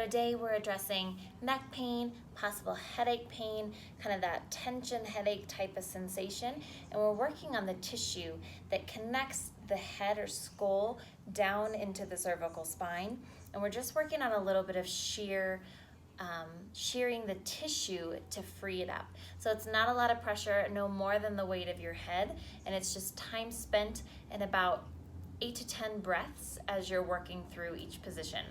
today we're addressing neck pain, possible headache pain, kind of that tension headache type of sensation, and we're working on the tissue that connects the head or skull down into the cervical spine, and we're just working on a little bit of shearing the tissue to free it up. So it's not a lot of pressure, no more than the weight of your head, and it's just time spent in about 8 to 10 breaths as you're working through each position.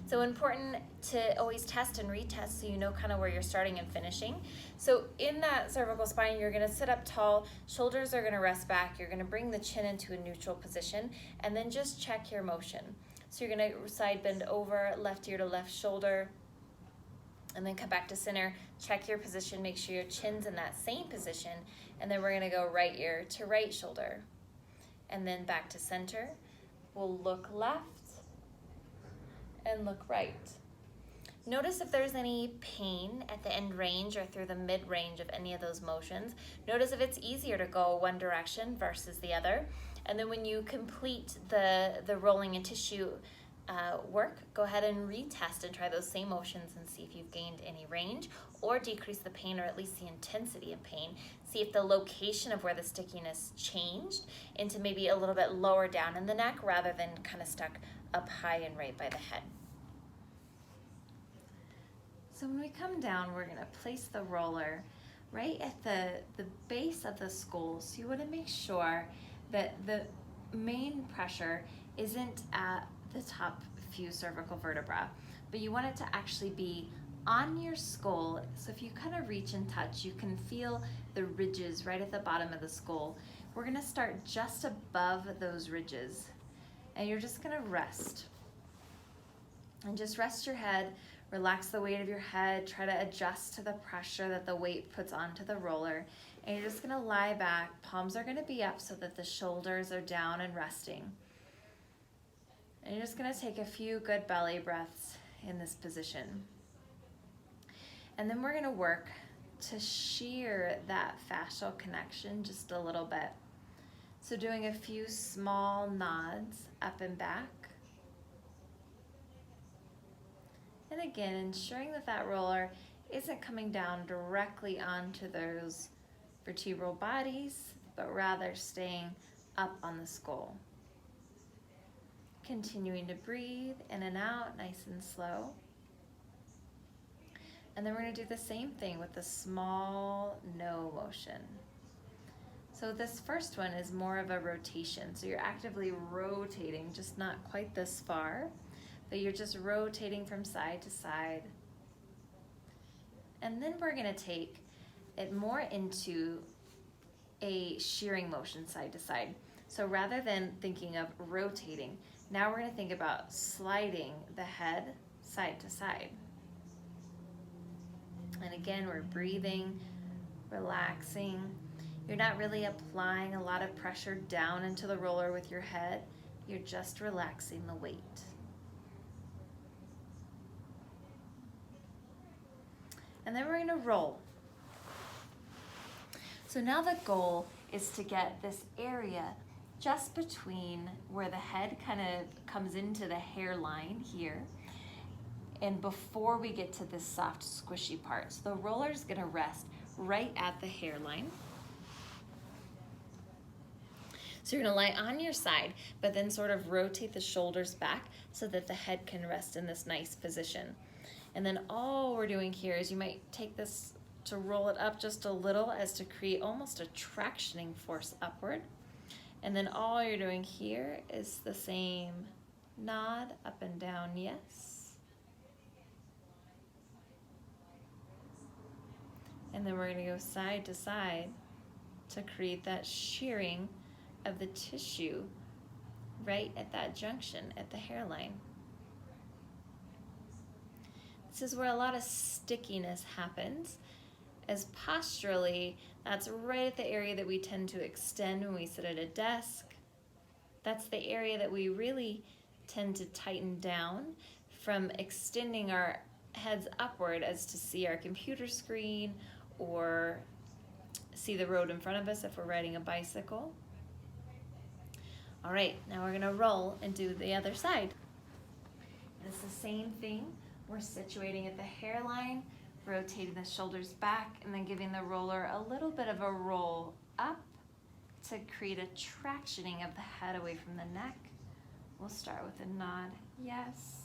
So important to always test and retest so you know kind of where you're starting and finishing. So in that cervical spine, you're gonna sit up tall, shoulders are gonna rest back, you're gonna bring the chin into a neutral position, and then just check your motion. So you're gonna side bend over, left ear to left shoulder, and then come back to center, check your position, make sure your chin's in that same position, and then we're gonna go right ear to right shoulder. And then back to center. We'll look left and look right. Notice if there's any pain at the end range or through the mid range of any of those motions. Notice if it's easier to go one direction versus the other. And then when you complete the rolling and tissue work, go ahead and retest and try those same motions and see if you've gained any range or decrease the pain, or at least the intensity of pain. See if the location of where the stickiness changed into maybe a little bit lower down in the neck rather than kind of stuck up high and right by the head. So when we come down, we're gonna place the roller right at the base of the skull. So you wanna make sure that the main pressure isn't at the top few cervical vertebra, but you want it to actually be on your skull. So if you kind of reach and touch, you can feel the ridges right at the bottom of the skull. We're gonna start just above those ridges, and you're just gonna rest. And just rest your head, relax the weight of your head, try to adjust to the pressure that the weight puts onto the roller, and you're just gonna lie back. Palms are gonna be up so that the shoulders are down and resting. And you're just gonna take a few good belly breaths in this position. And then we're gonna work to shear that fascial connection just a little bit. So doing a few small nods up and back. And again, ensuring that that roller isn't coming down directly onto those vertebral bodies, but rather staying up on the skull. Continuing to breathe in and out, nice and slow. And then we're gonna do the same thing with the small no motion. So this first one is more of a rotation. So you're actively rotating, just not quite this far, but you're just rotating from side to side. And then we're gonna take it more into a shearing motion side to side. So rather than thinking of rotating, now we're gonna think about sliding the head side to side. And again, we're breathing, relaxing. You're not really applying a lot of pressure down into the roller with your head. You're just relaxing the weight. And then we're gonna roll. So now the goal is to get this area just between where the head kind of comes into the hairline here, and before we get to this soft squishy part. So the roller is gonna rest right at the hairline. So you're gonna lie on your side, but then sort of rotate the shoulders back so that the head can rest in this nice position. And then all we're doing here is you might take this to roll it up just a little as to create almost a tractioning force upward. And then all you're doing here is the same nod up and down, yes. And then we're gonna go side to side to create that shearing of the tissue right at that junction at the hairline. This is where a lot of stickiness happens, as posturally, that's right at the area that we tend to extend when we sit at a desk. That's the area that we really tend to tighten down from extending our heads upward as to see our computer screen or see the road in front of us if we're riding a bicycle. All right, now we're gonna roll and do the other side. And it's the same thing We're situating at the hairline, rotating the shoulders back, and then giving the roller a little bit of a roll up to create a tractioning of the head away from the neck. We'll start with a nod, yes.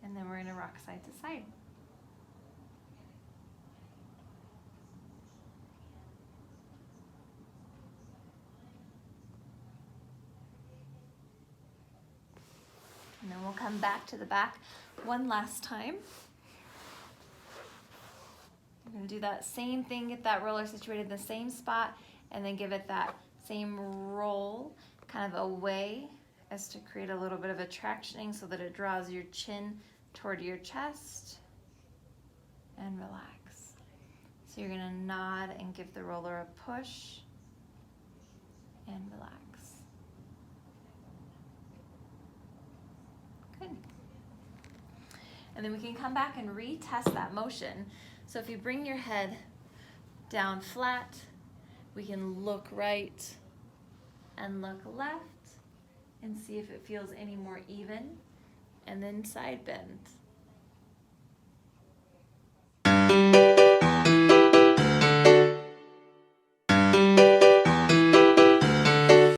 And then we're gonna rock side to side. And then we'll come back to the back one last time. We're gonna do that same thing, get that roller situated in the same spot, and then give it that same roll kind of away as to create a little bit of a tractioning so that it draws your chin toward your chest, and relax. So you're gonna nod and give the roller a push and relax. Good. And then we can come back and retest that motion. So if you bring your head down flat, we can look right and look left and see if it feels any more even, and then side bend.